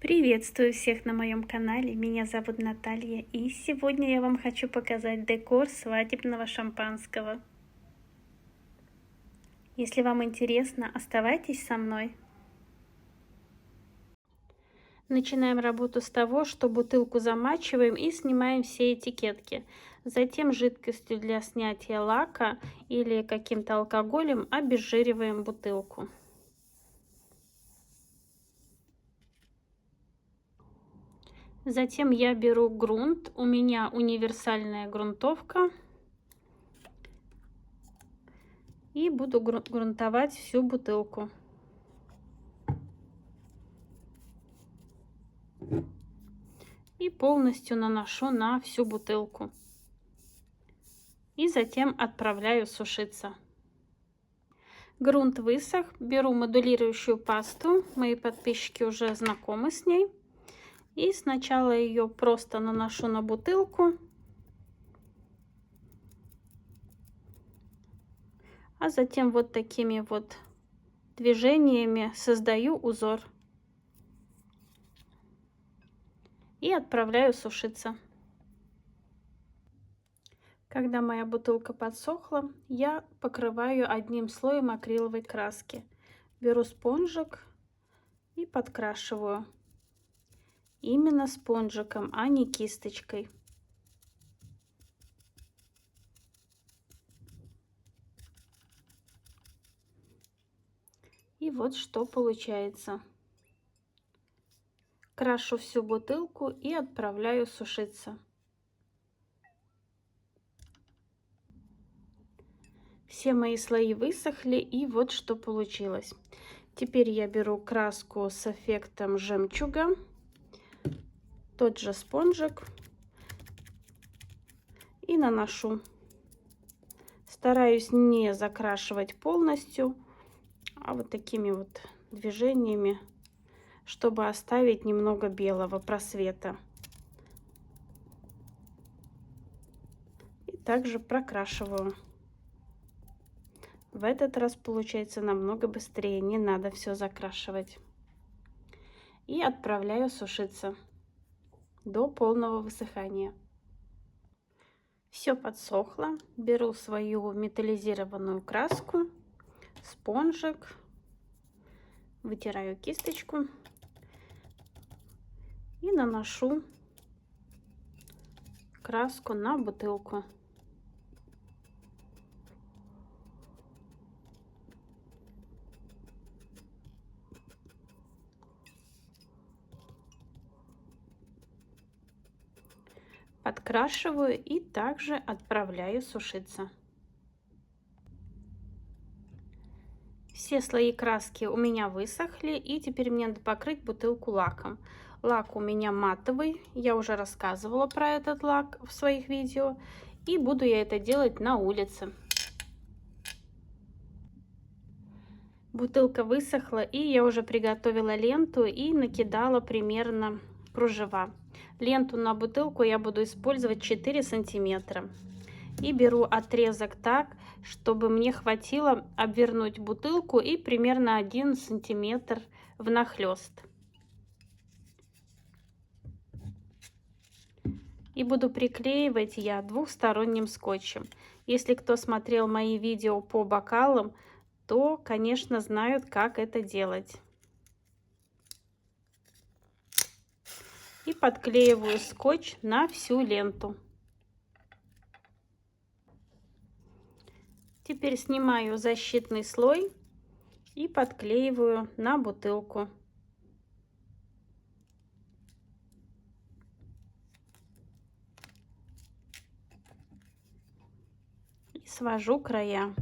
Приветствую всех на моем канале, меня зовут Наталья, и сегодня я вам хочу показать декор свадебного шампанского. Если вам интересно, оставайтесь со мной. Начинаем работу с того, что бутылку замачиваем и снимаем все этикетки. Затем жидкостью для снятия лака или каким-то алкоголем обезжириваем бутылку. Затем я беру грунт, у меня универсальная грунтовка, и буду грунтовать всю бутылку. И полностью наношу на всю бутылку. И затем отправляю сушиться. Грунт высох, беру модулирующую пасту, мои подписчики уже знакомы с ней. И сначала ее просто наношу на бутылку, а затем вот такими вот движениями создаю узор. И отправляю сушиться. Когда моя бутылка подсохла, я покрываю одним слоем акриловой краски. Беру спонжик и подкрашиваю. Именно спонжиком, а не кисточкой. И вот что получается. Крашу всю бутылку и отправляю сушиться. Все мои слои высохли, и вот что получилось. Теперь я беру краску с эффектом жемчуга, тот же спонжик, и наношу. Стараюсь не закрашивать полностью, а вот такими вот движениями, чтобы оставить немного белого просвета. И также прокрашиваю. В этот раз получается намного быстрее, не надо все закрашивать. И отправляю сушиться до полного высыхания. Все подсохло. Беру свою металлизированную краску, спонжик, вытираю кисточку и наношу краску на бутылку. Подкрашиваю и также отправляю сушиться. Все слои краски у меня высохли, и теперь мне надо покрыть бутылку лаком. Лак у меня матовый, я уже рассказывала про этот лак в своих видео, и буду я это делать на улице. Бутылка высохла, и я уже приготовила ленту и накидала примерно кружева. Ленту на бутылку я буду использовать 4 сантиметра. И беру отрезок так, чтобы мне хватило обвернуть бутылку и примерно 1 сантиметр внахлёст. И буду приклеивать я двухсторонним скотчем. Если кто смотрел мои видео по бокалам, то, конечно, знают, как это делать. И подклеиваю скотч на всю ленту. Теперь снимаю защитный слой и подклеиваю на бутылку. И свожу края.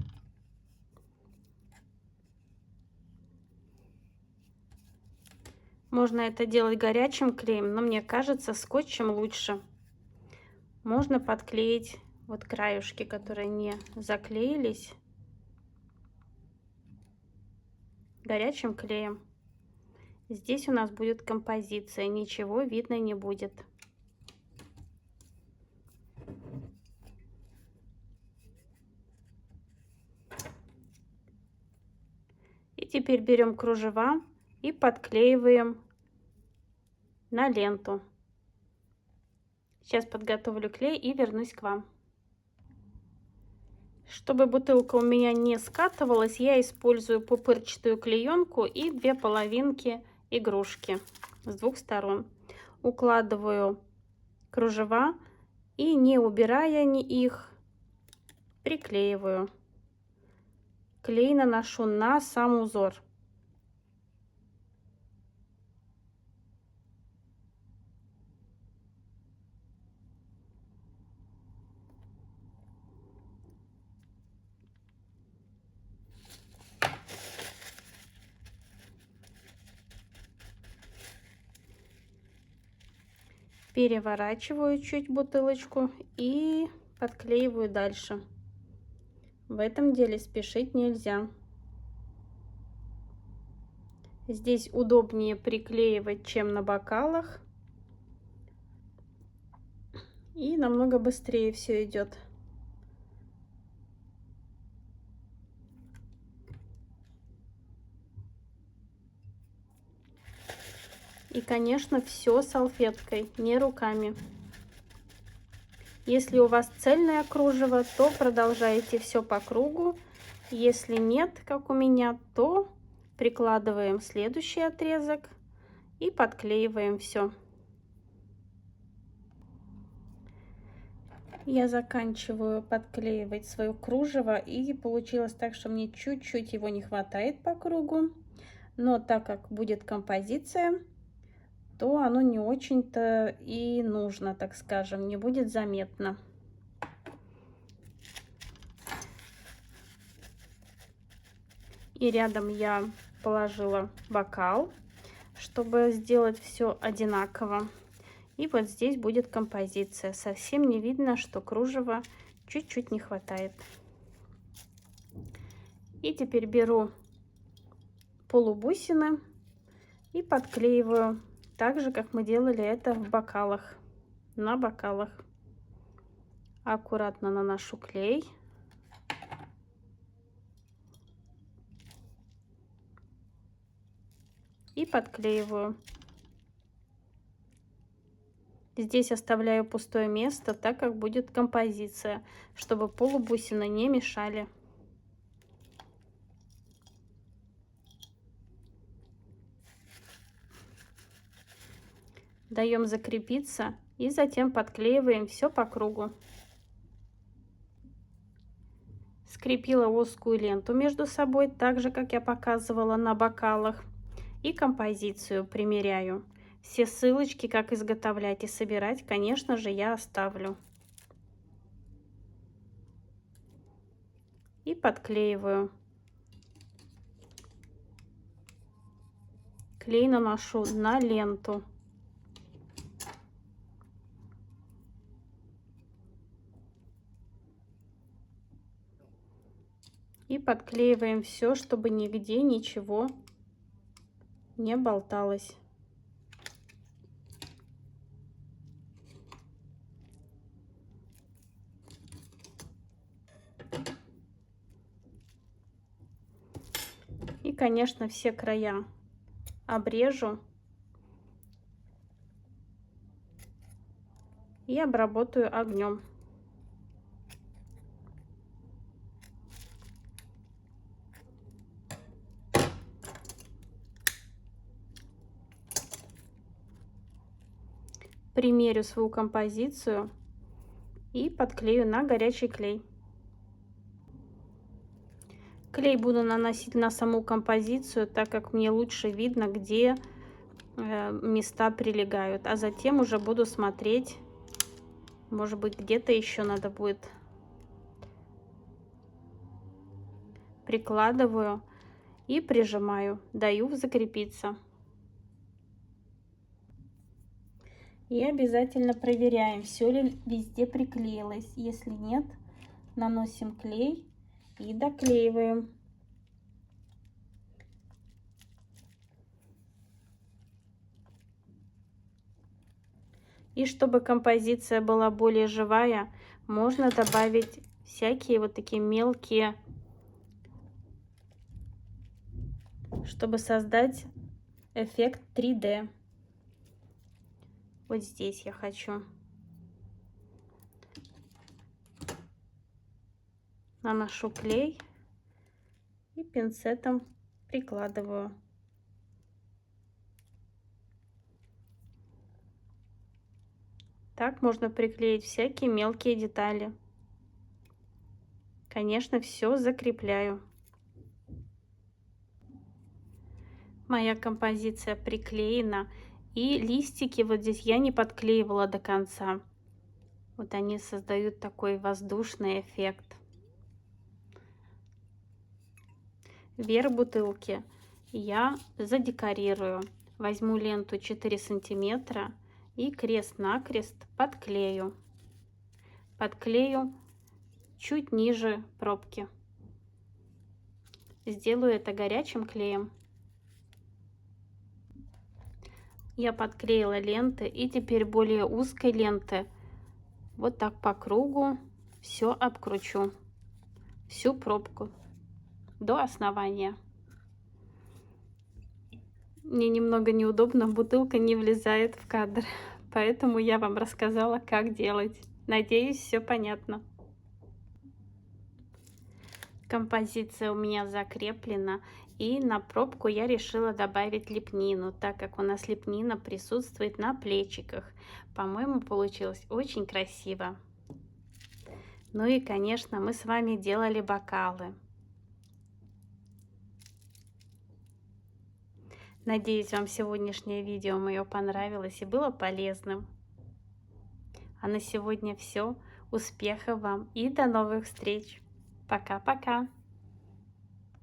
Можно это делать горячим клеем, но мне кажется, скотчем лучше. Можно подклеить вот краюшки, которые не заклеились, горячим клеем. Здесь у нас будет композиция, ничего видно не будет. И теперь берем кружева и подклеиваем на ленту. Сейчас подготовлю клей и вернусь к вам. Чтобы бутылка у меня не скатывалась, я использую пупырчатую клеенку и 2 половинки игрушки с 2 сторон. Укладываю кружева и, не убирая их, приклеиваю. Клей наношу на сам узор. Переворачиваю чуть бутылочку и подклеиваю дальше. В этом деле спешить нельзя. Здесь удобнее приклеивать, чем на бокалах. И намного быстрее все идет. И, конечно, все салфеткой, не руками. Если у вас цельное кружево, то продолжаете все по кругу. Если нет, как у меня, то прикладываем следующий отрезок и подклеиваем все. Я заканчиваю подклеивать свое кружево, и получилось так, что мне чуть-чуть его не хватает по кругу. Но так как будет композиция, то оно не очень-то и нужно, так скажем, не будет заметно. И рядом я положила бокал, чтобы сделать все одинаково. И вот здесь будет композиция. Совсем не видно, что кружева чуть-чуть не хватает. И теперь беру полубусины и подклеиваю так же, как мы делали это в бокалах. На бокалах аккуратно наношу клей. И подклеиваю. Здесь оставляю пустое место, так как будет композиция, чтобы полубусины не мешали. Даем закрепиться и затем подклеиваем все по кругу. Скрепила узкую ленту между собой, так же, как я показывала на бокалах. И композицию примеряю. Все ссылочки, как изготовлять и собирать, конечно же, я оставлю. И подклеиваю. Клей наношу на ленту. И подклеиваем все, чтобы нигде ничего не болталось. И, конечно, все края обрежу и обработаю огнем. Примерю свою композицию и подклею на горячий клей. Клей буду наносить на саму композицию, так как мне лучше видно, где места прилегают. А затем уже буду смотреть, может быть, где-то еще надо будет. Прикладываю и прижимаю, даю закрепиться. И обязательно проверяем, все ли везде приклеилось. Если нет, наносим клей и доклеиваем. И чтобы композиция была более живая, можно добавить всякие вот такие мелкие, чтобы создать эффект 3D. Вот здесь я хочу. Наношу клей и пинцетом прикладываю. Так можно приклеить всякие мелкие детали. Конечно, все закрепляю. Моя композиция приклеена. И листики вот здесь я не подклеивала до конца. Вот они создают такой воздушный эффект. Верх бутылки я задекорирую. Возьму ленту 4 сантиметра и крест-накрест подклею. Подклею чуть ниже пробки. Сделаю это горячим клеем. Я подклеила ленты, и теперь более узкой ленты вот так по кругу все обкручу, всю пробку до основания. Мне немного неудобно, бутылка не влезает в кадр, поэтому я вам рассказала, как делать. Надеюсь, все понятно. Композиция у меня закреплена, и на пробку я решила добавить лепнину, так как у нас лепнина присутствует на плечиках. По-моему, получилось очень красиво. Ну и, конечно, мы с вами делали бокалы. Надеюсь, вам сегодняшнее видео мое понравилось и было полезным. А на сегодня все. Успехов вам и до новых встреч. Пока-пока.